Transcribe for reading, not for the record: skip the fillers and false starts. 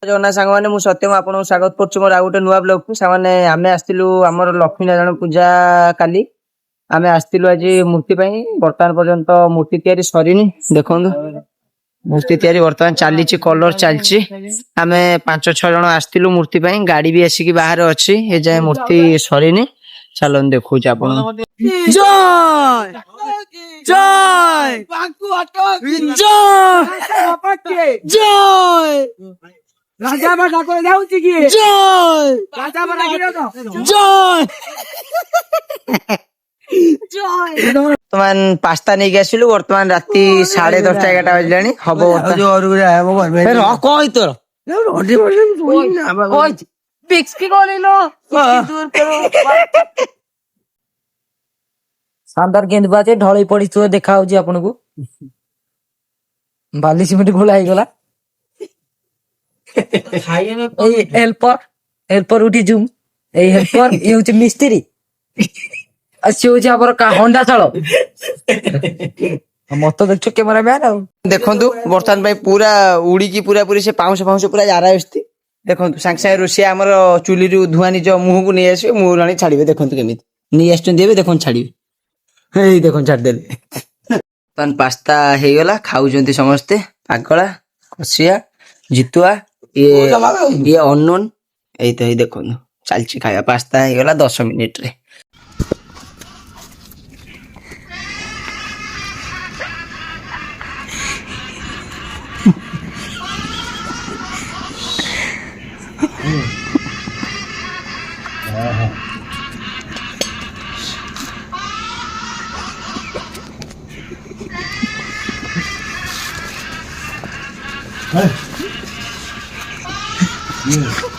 जगन्नाथ सांग मैंने सत्यम आपको स्वागत करुँ मोर गोटे नुआ ब्लॉग को सामने आम आसलु आम लक्ष्मी नारायण पूजा काली आम आसलु आज मूर्ति बर्तमान पर्यंत मूर्ति तैयारी सरीनी देखु मूर्ति तैयारी बर्तमान चली कलर चलची आम 5-6 जन आसलु मूर्ति गाड़ी भी आसिक बाहर अच्छी ए जाए मूर्ति सरीनी चलो देखु आप जय जय राजा बड़ा को जाउची की जय राजा बड़ा गिरो तो जय जय बर्तमान पास्ता नहीं आसिलु बर्तमान राति 10:30-11 बजलानी हम शानदार गेंदबाज ढल पड़ी देखा आपन को बाली सिमेंट घोला गला हेल्पर हेल्पर उठी जुम हेल्पर ये हूँ मिस्त्री सी हूँ हंडा चाल मत देख कैमरा मैन देखु बर्तमान पूरा उड़ी पूरा पूरी से पाउंस फाउंस पूरा जारा आसती देखो सांगे सांगे रोषिया आमर चुली धुआं निज मुह को नहीं आसवे मुह आनी छाड़े देखो केमी नहीं आसवे देखो छाड़े देखो छाड़देले बर्तमान पास्ता हो गला खाऊं समस्ते पागला कसिया जितुआ ये अननोन यही तो देखो चलची खाया पास्ता हो गला 10 मिनिट रे Hey.